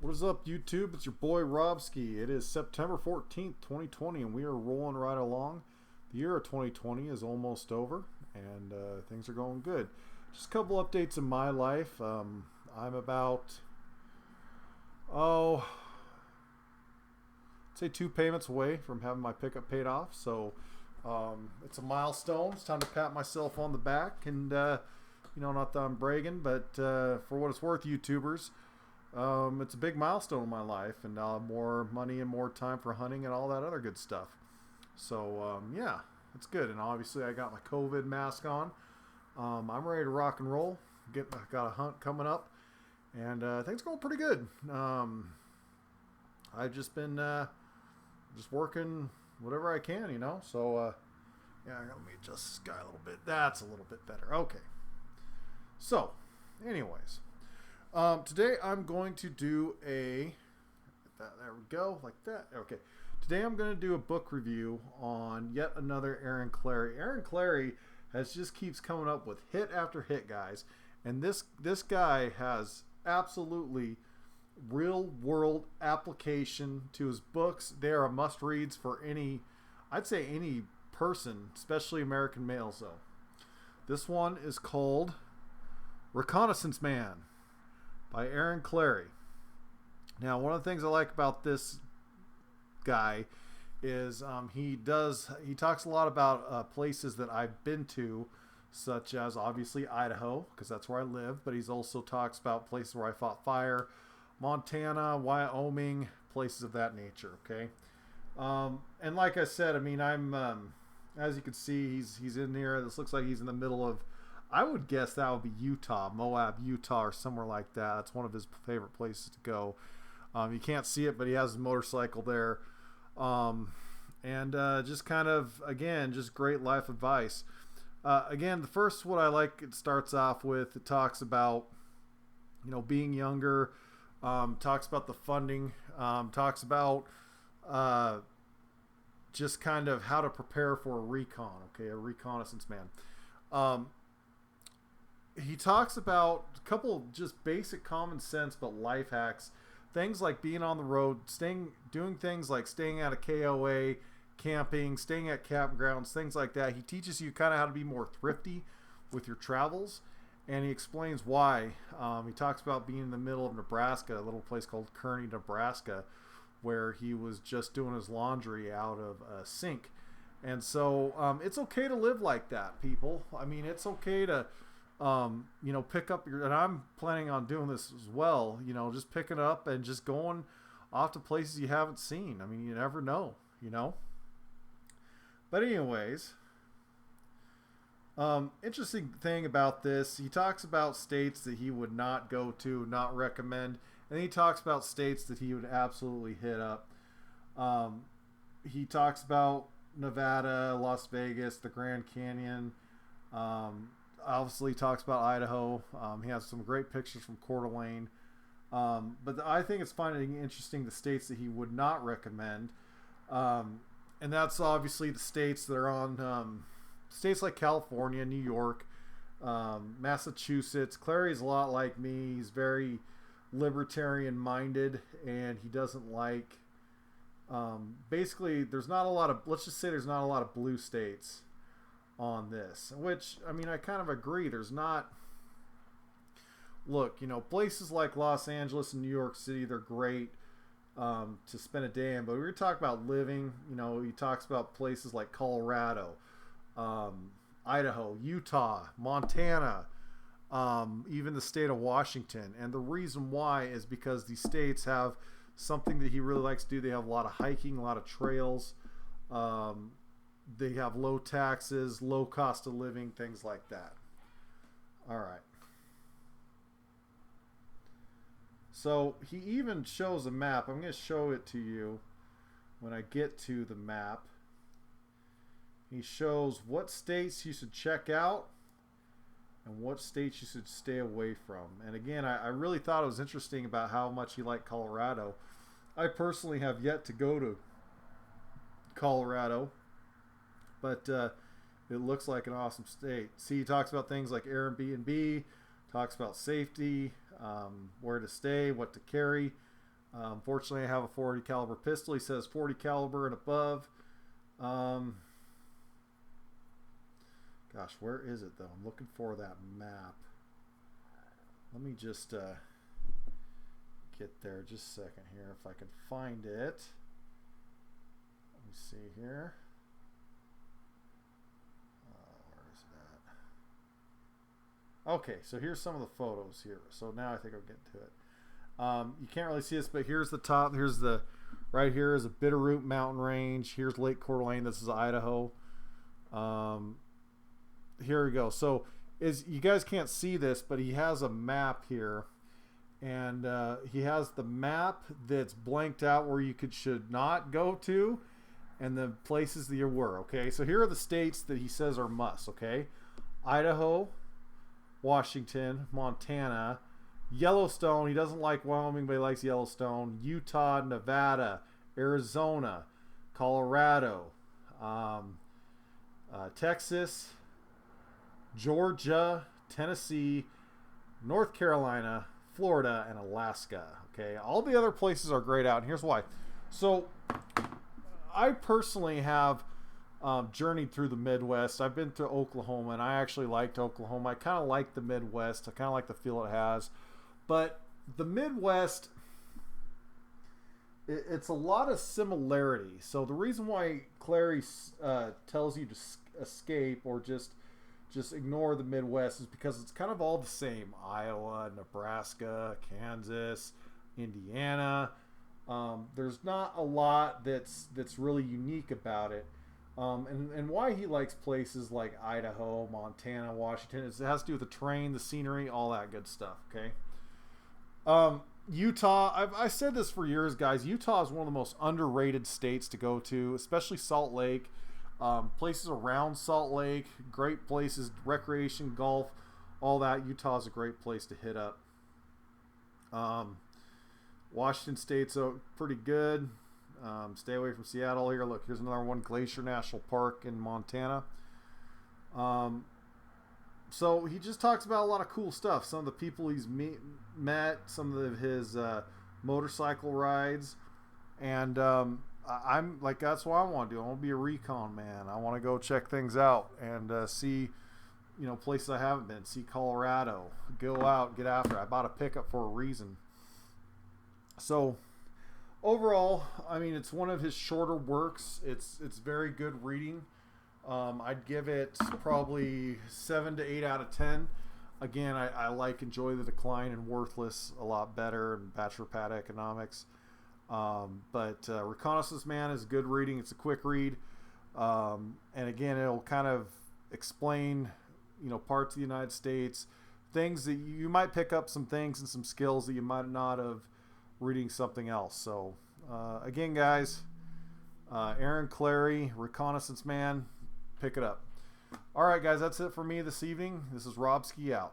What is up, YouTube? It's your boy Robski. It is September 14th, 2020, and we are rolling right along. The year of 2020 is almost over, and things are going good. Just a couple updates in my life. I'm about, I'd say 2 payments away from having my pickup paid off. So it's a milestone. It's time to pat myself on the back, and not that I'm bragging, but for what it's worth, YouTubers. It's a big milestone in my life, and I'll have more money and more time for hunting and all that other good stuff. So, yeah, it's good. And obviously, I got my COVID mask on. I'm ready to rock and roll. I got a hunt coming up, and things going pretty good. I've just been just working whatever I can, So, yeah, let me adjust this guy a little bit. That's a little bit better. Okay. So, anyways. Today I'm going to do there we go, like that. Okay. Today I'm going to do a book review on yet another Fn Clarey. Fn Clarey just keeps coming up with hit after hit, guys. And this guy has absolutely real world application to his books. They are must reads for I'd say any person, especially American males though. This one is called Reconnaissance Man by Fn Clarey. Now, one of the things I like about this guy is he talks a lot about places that I've been to, such as obviously Idaho, because that's where I live, but he's also talks about places where I fought fire, Montana, Wyoming, places of that nature. Okay, and like I said, I mean, I'm as you can see, he's in here. This looks like he's in the middle of, I would guess that would be Utah, Moab, Utah, or somewhere like that. That's one of his favorite places to go. You can't see it, but he has his motorcycle there. Just kind of, again, just great life advice. Again, the first, what I like, it starts off with, it talks about, being younger, talks about the funding, talks about just kind of how to prepare for a recon, okay, a reconnaissance man. He talks about a couple just basic common sense but life hacks, things like being on the road, doing things like staying at a KOA, camping, staying at campgrounds, things like that. He teaches you kind of how to be more thrifty with your travels, and he explains why. He talks about being in the middle of Nebraska, a little place called Kearney, Nebraska, where he was just doing his laundry out of a sink. And so it's okay to live like that, people. I mean, it's okay to pick up and I'm planning on doing this as well, just picking up and just going off to places you haven't seen. I mean, you never know, But anyways, interesting thing about this, he talks about states that he would not go to, not recommend, and then he talks about states that he would absolutely hit up. He talks about Nevada, Las Vegas, the Grand Canyon, obviously talks about Idaho. He has some great pictures from Coeur d'Alene. But I think it's finding interesting the states that he would not recommend. And that's obviously the states that are on states like California, New York, Massachusetts. Clarey's a lot like me. He's very libertarian minded, and he doesn't like basically let's just say there's not a lot of blue states on this, which, I mean, I kind of agree. There's not. Look, places like Los Angeles and New York City, they're great to spend a day in, but we were talking about living, he talks about places like Colorado, Idaho, Utah, Montana, even the state of Washington. And the reason why is because these states have something that he really likes to do. They have a lot of hiking, a lot of trails, they have low taxes, low cost of living, things like that. All right. So he even shows a map. I'm going to show it to you when I get to the map. He shows what states you should check out and what states you should stay away from. And again, I really thought it was interesting about how much he liked Colorado. I personally have yet to go to Colorado, but it looks like an awesome state. See, he talks about things like Airbnb, talks about safety, where to stay, what to carry, Fortunately, I have a 40 caliber pistol. He says 40 caliber and above. Gosh, where is it though? I'm looking for that map. Let me just get there just a second here if I can find it. Let me see here. Where is that? Okay, so here's some of the photos here. So now I think I'll get to it. You can't really see this, but here's the top. Here's the right here is a Bitterroot Mountain Range. Here's Lake Coeur d'Alene. This is Idaho. Here we go. So you guys can't see this, but he has a map here, and he has the map that's blanked out where you should not go to, and the places that you were. Okay, so here are the states that he says are must. Okay, Idaho, Washington, Montana, Yellowstone. He doesn't like Wyoming, but he likes Yellowstone. Utah, Nevada, Arizona, Colorado, Texas, Georgia, Tennessee, North Carolina, Florida, and Alaska. Okay, all the other places are grayed out, and here's why. So I personally have journeyed through the Midwest. I've been to Oklahoma, and I actually liked Oklahoma. I kind of like the Midwest. I kind of like the feel it has. But the Midwest, it's a lot of similarity. So the reason why Clarey tells you to escape or just ignore the Midwest is because it's kind of all the same. Iowa, Nebraska, Kansas, Indiana. There's not a lot that's really unique about it. And why he likes places like Idaho, Montana, Washington, it has to do with the terrain, the scenery, all that good stuff. Okay. Utah, I said this for years, guys. Utah is one of the most underrated states to go to, especially Salt Lake. Places around Salt Lake, great places, recreation, golf, all that. Utah is a great place to hit up. Washington State's pretty good. Stay away from Seattle here. Look, here's another one, Glacier National Park in Montana. So he just talks about a lot of cool stuff. Some of the people he's met, some of his motorcycle rides, and I'm like, that's what I want to do. I want to be a recon man. I want to go check things out and see, places I haven't been. See Colorado. Go out, get after it. I bought a pickup for a reason. So overall, I mean, it's one of his shorter works. It's very good reading. I'd give it probably 7 to 8 out of 10. Again, I Enjoy the Decline and Worthless a lot better, and Bachelor Pad Economics. But Reconnaissance Man is good reading. It's a quick read. And again, it'll kind of explain, parts of the United States, things that you might pick up some things and some skills that you might not have reading something else. So, again, guys, Fn Clarey, Reconnaissance Man, pick it up. All right, guys, that's it for me this evening. This is Rob Ski out.